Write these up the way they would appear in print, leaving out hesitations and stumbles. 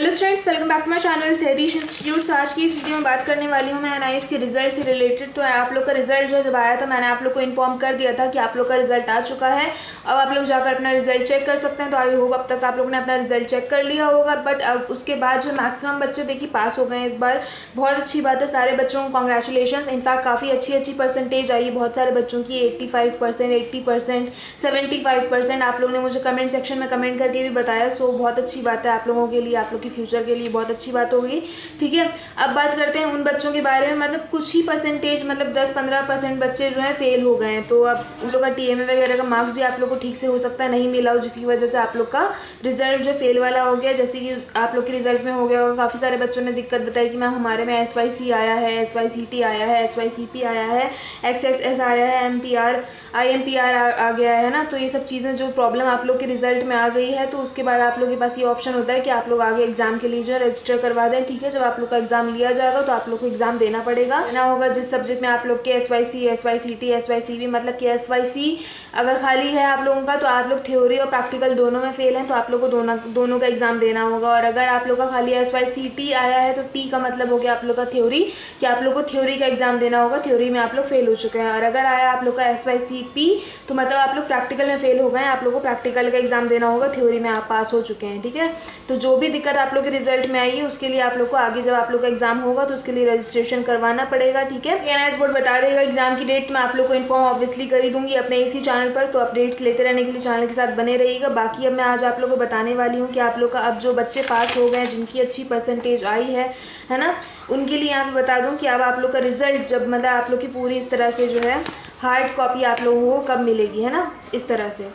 Hello students, welcome back to my channel सैरिश institute. आज की इस वीडियो में बात करने वाली हूँ मैं एनआईएस के रिजल्ट से रिलेटेड। तो आप लोग का रिजल्ट जो जब आया था मैंने आप लोग को इन्फॉर्म कर दिया था कि आप लोग का रिजल्ट आ चुका है। अब आप लोग जाकर अपना रिजल्ट चेक कर सकते हैं। तो आई होप अब तक आप लोगों ने अपना रिजल्ट चेक कर लिया होगा। बट अब उसके बाद जो मैक्सिमम बच्चे देखिए पास हो गए हैं इस बार, बहुत अच्छी बात है। सारे बच्चों को कॉन्ग्रेचुलेशन। इनफैक्ट काफ़ी अच्छी परसेंटेज आई है बहुत सारे बच्चों की, 85%, 80%, 75%। आप लोगों ने मुझे कमेंट सेक्शन में कमेंट करके भी बताया। सो बहुत अच्छी बात है आप लोगों के लिए, आप लोग के फ्यूचर के लिए बहुत अच्छी बात होगी। ठीक है, अब बात करते हैं उन बच्चों के बारे में, मतलब कुछ ही परसेंटेज, मतलब 10-15% बच्चे जो है फेल हो गए हैं। तो अब उन लोग का टीएमए वगैरह का मार्क्स भी आप लोग को ठीक से हो सकता है नहीं मिला हो, जिसकी वजह से आप लोग का रिजल्ट जो फेल वाला हो गया। जैसे कि आप लोग के रिजल्ट में हो गया होगा, काफ़ी सारे बच्चों ने दिक्कत बताई कि मैम हमारे में SYC आया है, SYCT आया है, SYCP आया है, XSS आया है, MPR IMPR आ गया है ना। तो ये सब चीज़ें जो प्रॉब्लम आप लोग के रिजल्ट में आ गई है, तो उसके बाद आप लोग के पास ये ऑप्शन होता है कि आप लोग आगे एग्जाम के लिए जो रजिस्टर करवा दें। ठीक है, जब आप लोग का एग्जाम लिया जाएगा तो आप लोग को एग्जाम देना होगा जिस सब्जेक्ट में आप लोग के SYC, SYCT, SYCB, मतलब कि SYC अगर खाली है आप लोगों का तो आप लोग थ्योरी और प्रैक्टिकल दोनों में फेल हैं तो आप लोग को दोनों का एग्जाम देना होगा। और अगर आप लोग का खाली SYCT आया है तो T का मतलब हो गया आप लोग का थ्योरी, कि आप लोग को थ्योरी का एग्जाम देना होगा, थ्योरी में आप लोग फेल हो चुके हैं। और अगर आया आप लोग का SYCP तो मतलब आप लोग प्रैक्टिकल में फेल हो गए हैं, आप लोग को प्रैक्टिकल का एग्जाम देना होगा, थ्योरी में आप पास हो चुके हैं। ठीक है, तो जो भी दिक्कत आप लोग के रिजल्ट में आई है उसके लिए आप लोग को आगे जब आप लोग का एग्जाम होगा तो उसके लिए रजिस्ट्रेशन करवाना पड़ेगा। ठीक है, एनआईएस बोर्ड बता देगा एग्जाम की डेट, मैं आप लोग को इन्फॉर्म ऑब्वियसली कर ही दूंगी अपने इसी चैनल पर। तो अपडेट्स लेते रहने के लिए चैनल के साथ बने रहिएगा। बाकी अब मैं आज आप लोग को बताने वाली हूँ कि आप लोग का अब जो बच्चे पास हो गए हैं जिनकी अच्छी परसेंटेज आई है ना, उनके लिए यहाँ पे बता दूँ कि अब आप लोग का रिजल्ट जब मतलब आप लोग की पूरी इस तरह से जो है हार्ड कॉपी आप लोगों को कब मिलेगी, है ना। इस तरह से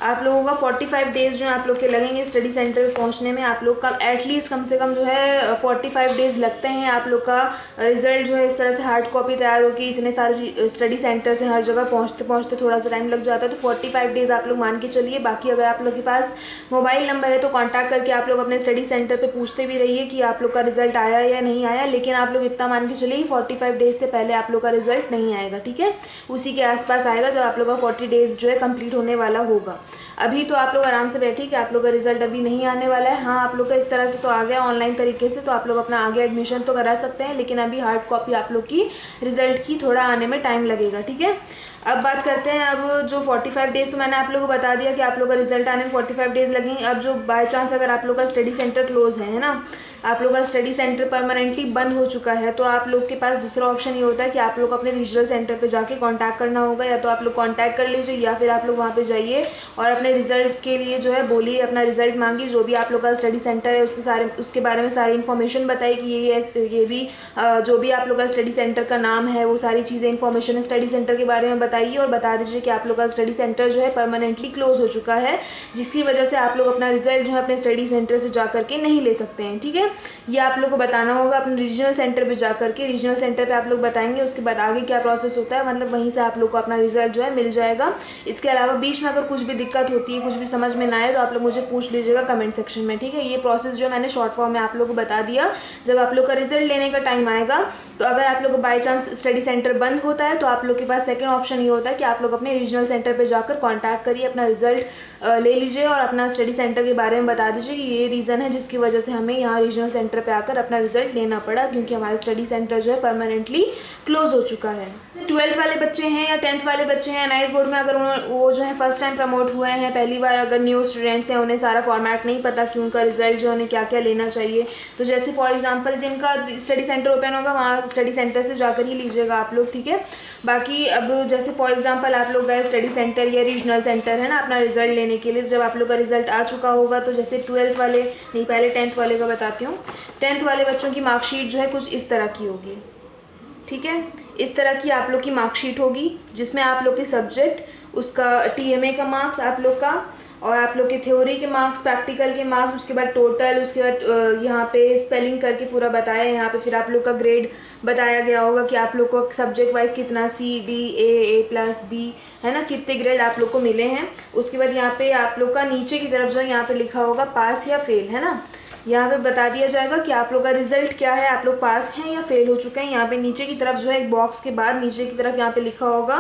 आप लोगों का 45 डेज़ जो है आप लोग के लगेंगे स्टडी सेंटर पहुंचने में। आप लोग का एटलीस्ट कम से कम जो है 45 डेज़ लगते हैं। आप लोग का रिजल्ट जो है इस तरह से हार्ड कॉपी तैयार होगी, इतने सारे स्टडी सेंटर से हर जगह पहुंचते थोड़ा सा टाइम लग जाता है। तो 45 डेज़ आप लोग मान के चलिए। बाकी अगर आप लोग के पास मोबाइल नंबर है तो कॉन्टैक्ट करके आप लोग अपने स्टडी सेंटर पर पूछते भी रहिए कि आप लोग का रिजल्ट आया या नहीं आया। लेकिन आप लोग इतना मान के चलिए 45 डेज़ से पहले आप लोग का रिजल्ट नहीं आएगा। ठीक है, उसी के आसपास आएगा जब आप लोग का 40 डेज़ जो है कंप्लीट होने वाला होगा। अभी तो आप लोग आराम से बैठिए कि आप लोग का रिजल्ट अभी नहीं आने वाला है। हाँ, आप लोग का इस तरह से तो आ गया ऑनलाइन तरीके से, तो आप लोग अपना आगे एडमिशन तो करा सकते हैं, लेकिन अभी हार्ड कॉपी आप लोग की रिजल्ट की थोड़ा आने में टाइम लगेगा। ठीक है, अब बात करते हैं अब जो 45 डेज़ तो मैंने आप लोगों को बता दिया कि आप लोग का रिजल्ट आने में 45 डेज़ लगेंगे। अब जो बाय चांस अगर आप लोग का स्टडी सेंटर क्लोज है ना, आप लोग का स्टडी सेंटर परमानेंटली बंद हो चुका है, तो आप लोग के पास दूसरा ऑप्शन ये होता है कि आप लोग अपने रीजनल सेंटर पे जाके कांटेक्ट करना होगा। या तो आप लोग कांटेक्ट कर लीजिए या फिर आप लोग वहाँ पे जाइए और अपने रिजल्ट के लिए जो है बोलिए, अपना रिजल्ट मांगिए। जो भी आप लोग का स्टडी सेंटर है उसके बारे में सारी इन्फॉर्मेशन बताइए कि ये भी जो भी आप लोग का स्टडी सेंटर का नाम है वो सारी चीज़ें इन्फॉर्मेशन स्टडी सेंटर के बारे में बताइए और बता दीजिए कि आप लोग का स्टडी सेंटर जो है परमानेंटली क्लोज हो चुका है, जिसकी वजह से आप लोग अपना रिजल्ट जो है अपने स्टडी सेंटर से जा करके नहीं ले सकते हैं। ठीक है, ये आप लोग को बताना होगा अपने रीजनल सेंटर पे जा करके। रीजनल सेंटर पे आप लोग बताएंगे, उसके बाद आगे क्या प्रोसेस होता है, मतलब वहीं से आप लोग को अपना रिजल्ट जो है मिल जाएगा। इसके अलावा बीच में अगर कुछ भी दिक्कत होती है, कुछ भी समझ में ना आए तो आप लोग मुझे पूछ लीजिएगा कमेंट सेक्शन में। ठीक है, ये प्रोसेस जो मैंने शॉर्ट फॉर्म में आप लोग को बता दिया। जब आप लोग का रिजल्ट लेने का टाइम आएगा तो अगर आप लोग को बाई चांस स्टडी सेंटर बंद होता है तो आप लोग के पास सेकेंड ऑप्शन ये होता है कि आप लोग अपने रीजनल सेंटर पर जाकर कॉन्टैक्ट करिए, अपना रिजल्ट ले लीजिए और अपना स्टडी सेंटर के बारे में बता दीजिए कि ये रीज़न है जिसकी वजह से हमें यहाँ रीजनल सेंटर पे आकर अपना रिजल्ट लेना पड़ा, क्योंकि हमारा स्टडी सेंटर जो है परमानेंटली क्लोज हो चुका है। 12th वाले बच्चे हैं या 10th वाले बच्चे हैं एनआईएस बोर्ड में, अगर वो जो है फर्स्ट टाइम प्रमोट हुए हैं, पहली बार अगर न्यू स्टूडेंट्स हैं, उन्हें सारा फॉर्मेट नहीं पता कि उनका रिजल्ट जो उन्हें क्या क्या लेना चाहिए। तो जैसे फॉर एग्जांपल जिनका स्टडी सेंटर ओपन होगा वहाँ स्टडी सेंटर से जाकर ही लीजिएगा आप लोग। ठीक है, बाकी अब जैसे फॉर एग्जांपल आप लोग गए स्टडी सेंटर या रीजनल सेंटर है ना अपना रिजल्ट लेने के लिए, जब आप लोग का रिजल्ट आ चुका होगा तो जैसे 12th वाले नहीं, पहले 10th वाले का बताती हूँ। 10th वाले बच्चों की मार्कशीट जो है कुछ इस तरह की होगी। ठीक है, इस तरह की आप लोग की मार्कशीट होगी जिसमें आप लोग के सब्जेक्ट, उसका टीएमए का मार्क्स आप लोग का, और आप लोग के थ्योरी के मार्क्स, प्रैक्टिकल के मार्क्स, उसके बाद टोटल, उसके बाद यहाँ पे स्पेलिंग करके पूरा बताया है यहाँ पे। फिर आप लोग का ग्रेड बताया गया होगा कि आप लोग को सब्जेक्ट वाइज कितना C, D, A+B है ना, कितने ग्रेड आप लोग को मिले हैं। उसके बाद यहाँ पे आप लोग का नीचे की तरफ जो है यहाँ पे लिखा होगा पास या फेल, है ना। यहाँ पे बता दिया जाएगा कि आप लोग का रिजल्ट क्या है, आप लोग पास हैं या फेल हो चुके हैं। यहाँ पे नीचे की तरफ जो है एक बॉक्स के बाद नीचे की तरफ यहाँ पे लिखा होगा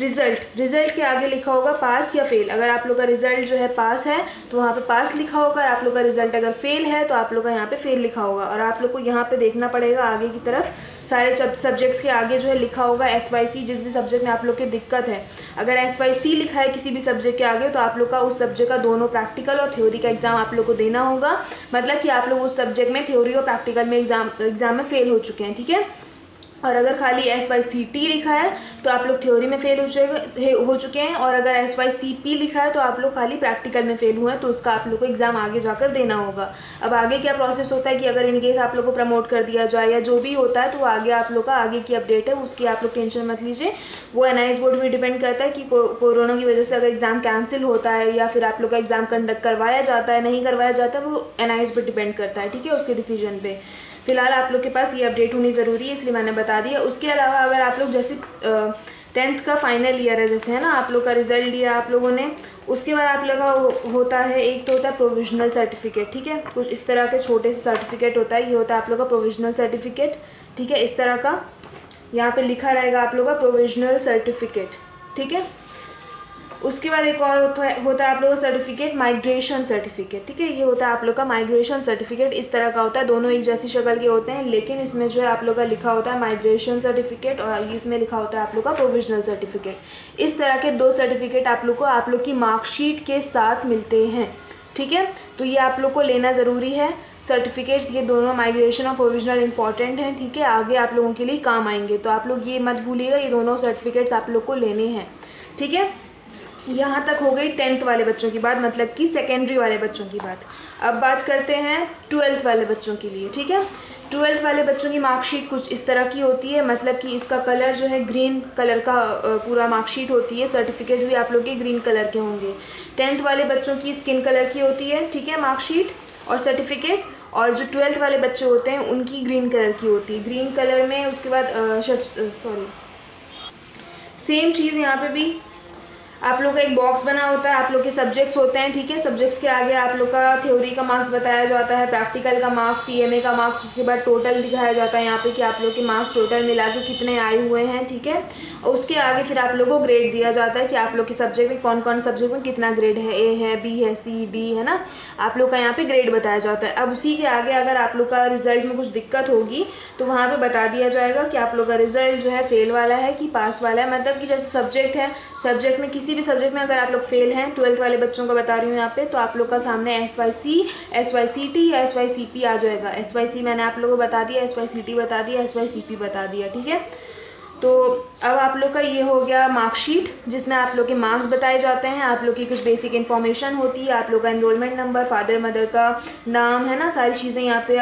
रिजल्ट के आगे लिखा होगा पास या फेल। अगर आप लोग का रिजल्ट जो है पास है तो वहाँ पे पास लिखा होगा, और आप लोग का रिजल्ट अगर फेल है तो आप लोग का यहाँ पे फेल लिखा होगा। और आप लोग को यहाँ पे देखना पड़ेगा आगे की तरफ, सारे सब्जेक्ट्स के आगे जो है लिखा होगा SYC, जिस भी सब्जेक्ट में आप लोग की दिक्कत है। अगर SYC लिखा है किसी भी सब्जेक्ट के आगे तो आप लोग का उस सब्जेक्ट का दोनों प्रैक्टिकल और थ्योरी का एग्जाम आप लोग को देना होगा। मतलब कि आप लोग उस सब्जेक्ट में थ्योरी और प्रैक्टिकल में एग्जाम में फेल हो चुके हैं, ठीक है। और अगर खाली SYCT लिखा है तो आप लोग थ्योरी में फेल हो चुके हैं, और अगर SYCP लिखा है तो आप लोग खाली प्रैक्टिकल में फेल हुए हैं, तो उसका आप लोग को एग्ज़ाम आगे जाकर देना होगा। अब आगे क्या प्रोसेस होता है कि अगर इनकेस आप लोग को प्रमोट कर दिया जाए या जो भी होता है तो आगे आप लोग का आगे की अपडेट है, उसकी आप लोग टेंशन मत लीजिए। वो NIS बोर्ड भी डिपेंड करता है कि कोरोना की वजह से अगर एग्ज़ाम कैंसिल होता है या फिर आप लोग का एग्ज़ाम कंडक्ट करवाया जाता है, नहीं करवाया जाता है, वो NIS पर डिपेंड करता है, ठीक है, उसके डिसीजन पे। फिलहाल आप लोग के पास ये अपडेट होनी ज़रूरी है, इसलिए मैंने बता दिया। उसके अलावा अगर आप लोग जैसे 10th का फाइनल ईयर है, जैसे है ना, आप लोग का रिजल्ट दिया आप लोगों ने, उसके बाद आप लोग का होता है, एक तो होता है प्रोविजनल सर्टिफिकेट, ठीक है, कुछ इस तरह के छोटे से सर्टिफिकेट होता है, ये होता है आप लोग का प्रोविजनल सर्टिफिकेट, ठीक है, इस तरह का यहाँ पे लिखा रहेगा आप लोग का प्रोविजनल सर्टिफिकेट, ठीक है। उसके बाद एक और होता है आप लोगों का सर्टिफिकेट माइग्रेशन सर्टिफिकेट, ठीक है, ये होता है आप लोग का माइग्रेशन सर्टिफिकेट, इस तरह का होता है, दोनों एक जैसी शक्ल के होते हैं, लेकिन इसमें जो है आप लोग का लिखा होता है माइग्रेशन सर्टिफिकेट और इसमें लिखा होता है आप लोग का प्रोविजनल सर्टिफिकेट। इस तरह के दो सर्टिफिकेट आप लोग को आप लोग की मार्कशीट के साथ मिलते हैं, ठीक है, तो ये आप लोग को लेना ज़रूरी है। सर्टिफिकेट्स ये दोनों माइग्रेशन और प्रोविजनल इंपॉर्टेंट हैं, ठीक है, आगे आप लोगों के लिए काम आएंगे, तो आप लोग ये मत भूलिएगा, ये दोनों सर्टिफिकेट्स आप लोग को लेने हैं, ठीक है। यहाँ तक हो गई 10th वाले बच्चों की बात, मतलब कि सेकेंडरी वाले बच्चों की बात। अब बात करते हैं 12th वाले बच्चों के लिए, ठीक है। 12th वाले बच्चों की मार्कशीट कुछ इस तरह की होती है, मतलब कि इसका कलर जो है ग्रीन कलर का पूरा मार्कशीट होती है, सर्टिफिकेट्स भी आप लोग के ग्रीन कलर के होंगे। 10th वाले बच्चों की स्किन कलर की होती है, ठीक है, मार्कशीट और सर्टिफिकेट, और जो 12th वाले बच्चे होते हैं उनकी ग्रीन कलर की होती है, ग्रीन कलर में। उसके बाद सेम चीज़ यहाँ पे भी आप लोग का एक बॉक्स बना होता है, आप लोग के सब्जेक्ट्स होते हैं, ठीक है, सब्जेक्ट्स के आगे आप लोग का थ्योरी का मार्क्स बताया जाता है, प्रैक्टिकल का मार्क्स, TMA का मार्क्स, उसके बाद टोटल दिखाया जाता है यहाँ पे कि आप लोग के मार्क्स टोटल मिला के कितने आए हुए हैं, ठीक है, और उसके आगे फिर आप लोग को ग्रेड दिया जाता है कि आप लोग के सब्जेक्ट में कौन कौन सब्जेक्ट में कितना ग्रेड है, A है, B है, C, D है ना, आप लोग का यहाँ पे ग्रेड बताया जाता है। अब उसी के आगे अगर आप लोग का रिजल्ट में कुछ दिक्कत होगी तो वहाँ पर बता दिया जाएगा कि आप लोग का रिजल्ट जो है फेल वाला है कि पास वाला है। मतलब कि जैसे सब्जेक्ट है, सब्जेक्ट में किसी भी सब्जेक्ट में अगर आप लोग फेल हैं, 12th वाले बच्चों को बता रही हूँ यहाँ पे, तो आप लोग का सामने SYC, SYCT या SYCP आ जाएगा। SYC मैंने आप लोगों को बता दिया, SYCT बता दिया, SYCP बता दिया, ठीक है। तो अब आप लोग का ये हो गया मार्कशीट, जिसमें आप लोग के मार्क्स बताए जाते हैं, आप लोग की कुछ बेसिक इन्फॉर्मेशन होती है, आप लोग का एनरोलमेंट नंबर, फादर मदर का नाम, है ना, सारी चीज़ें यहाँ पे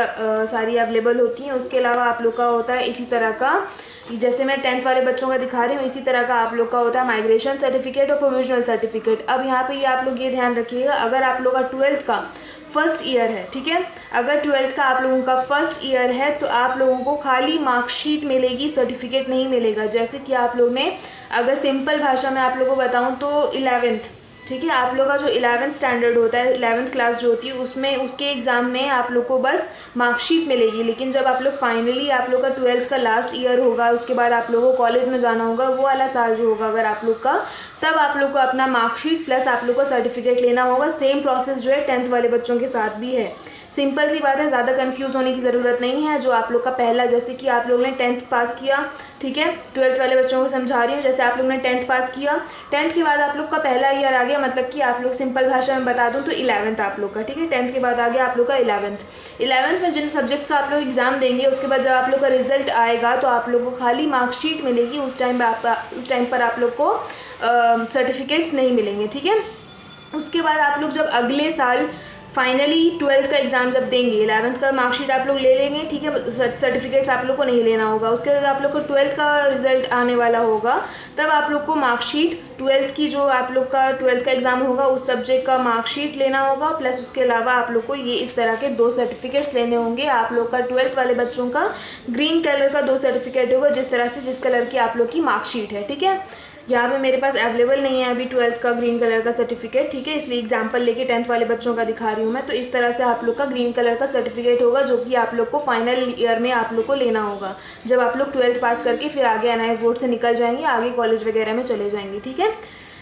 सारी अवेलेबल होती हैं। उसके अलावा आप लोग का होता है इसी तरह का, जैसे मैं 10th वाले बच्चों का दिखा रही हूँ, इसी तरह का आप लोग का होता है माइग्रेशन सर्टिफिकेट और प्रोविजनल सर्टिफिकेट। अब यहाँ पे ये आप लोग ये ध्यान रखिएगा, अगर आप लोग का 12th का फर्स्ट ईयर है, ठीक है, अगर 12th का आप लोगों का फर्स्ट ईयर है तो आप लोगों को खाली मार्कशीट मिलेगी, सर्टिफिकेट नहीं मिलेगा। जैसे कि आप लोग ने, अगर सिंपल भाषा में आप लोगों को बताऊँ तो 11th, ठीक है, आप लोग का जो 11th स्टैंडर्ड होता है, 11th क्लास जो होती है, उसमें उसके एग्ज़ाम में आप लोग को बस मार्कशीट मिलेगी। लेकिन जब आप लोग फाइनली आप लोग का 12th का लास्ट ईयर होगा, उसके बाद आप लोगों को कॉलेज में जाना होगा, वो वाला साल जो होगा अगर आप लोग का, तब आप लोग को अपना मार्कशीट प्लस आप लोग को सर्टिफिकेट लेना होगा। सेम प्रोसेस जो है 10th वाले बच्चों के साथ भी है। सिंपल सी बात है, ज़्यादा कंफ्यूज होने की ज़रूरत नहीं है। जो आप लोग का पहला, जैसे कि आप लोग ने 10th पास किया, ठीक है, 12th वाले बच्चों को समझा रही हूँ, जैसे आप लोग ने 10th पास किया, 10th के बाद आप लोग का पहला ईयर आ गया, मतलब कि आप लोग सिंपल भाषा में बता दूँ तो 11th आप लोग का, ठीक है, 10th के बाद आ गया आप लोग का 11th में जिन सब्जेक्ट्स का आप लोग एग्ज़ाम देंगे, उसके बाद जब आप लोग का रिजल्ट आएगा तो आप लोग को खाली मार्कशीट मिलेगी। उस टाइम पर आप लोग को सर्टिफिकेट्स नहीं मिलेंगे, ठीक है। उसके बाद आप लोग जब अगले साल फाइनली 12th का एग्ज़ाम जब देंगे, 11th का मार्कशीट आप लोग ले लेंगे, ठीक है, सर्टिफिकेट्स आप लोग को नहीं लेना होगा। उसके बाद आप लोग को 12th का रिजल्ट आने वाला होगा, तब आप लोग को मार्कशीट 12th की, जो आप लोग का 12th का एग्ज़ाम होगा उस सब्जेक्ट का मार्कशीट लेना होगा, प्लस उसके अलावा आप लोग को ये इस तरह के 2 सर्टिफिकेट्स लेने होंगे। आप लोग का 12th वाले बच्चों का ग्रीन कलर का 2 सर्टिफिकेट होगा, जिस तरह से जिस कलर की आप लोग की मार्कशीट है, ठीक है। यहाँ पे मेरे पास अवेलेबल नहीं है अभी 12th का ग्रीन कलर का सर्टिफिकेट, ठीक है, इसलिए एग्जांपल लेके 10th वाले बच्चों का दिखा रही हूँ मैं। तो इस तरह से आप लोग का ग्रीन कलर का सर्टिफिकेट होगा, जो कि आप लोग को फाइनल ईयर में आप लोग को लेना होगा, जब आप लोग 12th पास करके फिर आगे NIS बोर्ड से निकल जाएंगे, आगे कॉलेज वगैरह में चले जाएंगे, ठीक है।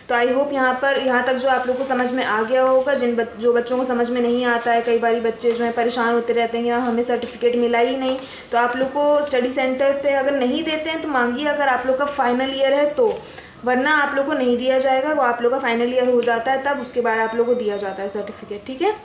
तो आई होप यहाँ तक जो आप लोग को समझ में आ गया होगा। जो बच्चों को समझ में नहीं आता है, कई बार बच्चे जो है परेशान होते रहते हैं कि हमें सर्टिफिकेट मिला ही नहीं, तो आप लोग को स्टडी सेंटर पे अगर नहीं देते हैं तो मांगिए, अगर आप लोग का फाइनल ईयर है तो, वरना आप लोग को नहीं दिया जाएगा। वो आप लोग का फाइनल ईयर हो जाता है तब उसके बाद आप लोग को दिया जाता है सर्टिफिकेट, ठीक है।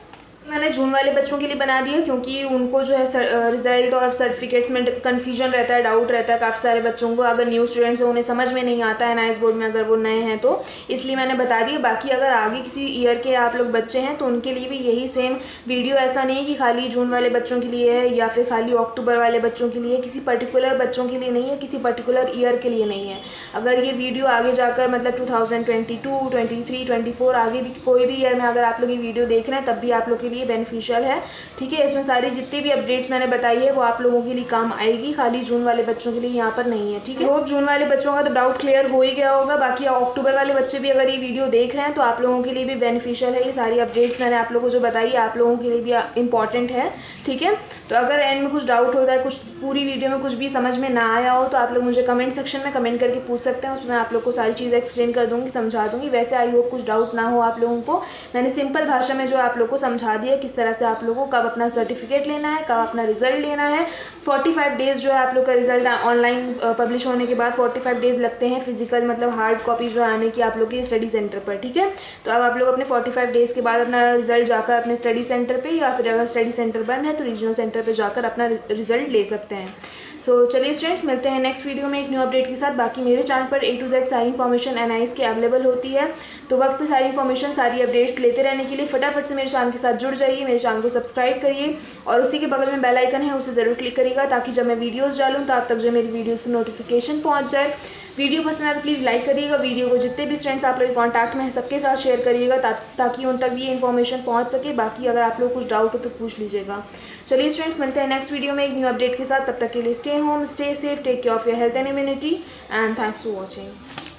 मैंने जून वाले बच्चों के लिए बना दिया क्योंकि उनको जो है रिजल्ट और सर्टिफिकेट्स में कन्फ्यूजन रहता है, डाउट रहता है काफ़ी सारे बच्चों को। अगर न्यू स्टूडेंट्स हैं उन्हें समझ में नहीं आता है NIS बोर्ड में, अगर वो नए हैं तो इसलिए मैंने बता दिया। बाकी अगर आगे किसी ईयर के आप लोग बच्चे हैं तो उनके लिए भी यही सेम वीडियो, ऐसा नहीं है कि खाली जून वाले बच्चों के लिए है या फिर खाली अक्टूबर वाले बच्चों के लिए, किसी पर्टिकुलर बच्चों के लिए नहीं है, किसी पर्टिकुलर ईयर के लिए नहीं है। अगर ये वीडियो आगे जाकर मतलब 2022, 23, 24 आगे भी कोई भी ईयर में अगर आप लोग ये वीडियो देख रहे हैं तब भी आप लोग के लिए बेनिफिशियल है, ठीक है। इसमें सारी जितनी भी अपडेट्स मैंने बताई है वो आप लोगों के लिए काम आएगी, खाली जून वाले बच्चों के लिए यहाँ पर नहीं है, ठीक है। होप जून वाले बच्चों का तो डाउट क्लियर हो ही गया होगा। बाकी अक्टूबर वाले बच्चे भी अगर ये वीडियो देख रहे हैं तो आप लोगों के लिए भी बेनिफिशियल है। ये सारी अपडेट्स मैंने आप लोगों को जो बताई आप लोगों के लिए भी इंपॉर्टेंट है, ठीक है। तो अगर एंड में कुछ डाउट होता है, कुछ पूरी वीडियो में कुछ भी समझ में ना आया हो तो आप लोग मुझे कमेंट सेक्शन में कमेंट करके पूछ सकते हैं, उसमें आप लोग को सारी चीज़ें एक्सप्लेन कर दूँगी, समझा दूँगी। वैसे आई होप कुछ डाउट ना हो आप लोगों को। मैंने सिंपल भाषा में जो आप लोग को समझा दिया किस तरह से आप लोगों को कब अपना सर्टिफिकेट लेना है, कब अपना रिजल्ट लेना है। 45 डेज़ जो है आप लोग का रिजल्ट ऑनलाइन पब्लिश होने के बाद 45 डेज़ लगते हैं फिजिकल मतलब हार्ड कॉपी जो आने की आप लोग के स्टडी सेंटर पर, ठीक है। तो अब आप लोग अपने 45 डेज़ के बाद अपना रिजल्ट जाकर अपने स्टडी सेंटर पे, या फिर अगर स्टडी सेंटर बंद है तो रीजनल सेंटर पे जाकर अपना रिजल्ट ले सकते हैं। सो चलिए स्टूडेंट्स, मिलते हैं नेक्स्ट वीडियो में एक न्यू अपडेट के साथ। बाकी मेरे चैनल पर A to Z सारी इन्फॉर्मेशन NIS की अवेलेबल होती है, तो वक्त पे सारी इन्फॉर्मेशन सारी अपडेट्स लेते रहने के लिए फटाफट से मेरे चैनल के साथ जुड़ जाइए, मेरे चैनल को सब्सक्राइब करिए और उसी के बगल में बेल आइकन है उसे ज़रूर क्लिक करिएगा, ताकि जब मैं वीडियोस डालूँ तो आप तक जो मेरी वीडियोस की नोटिफिकेशन पहुँच जाए। वीडियो पसंद आए तो प्लीज़ लाइक करिएगा, वीडियो को जितने भी फ्रेंड्स आप लोग कॉन्टैक्ट में हैं सबके साथ शेयर करिएगा, ताकि उन तक भी ये इन्फॉर्मेशन पहुंच सके। बाकी अगर आप लोग कुछ डाउट हो तो पूछ लीजिएगा। चलिए स्टूडेंट्स, मिलते हैं नेक्स्ट वीडियो में एक न्यू अपडेट के साथ। तब तक के लिए stay home, stay safe, take care of your health and immunity, and thanks for watching.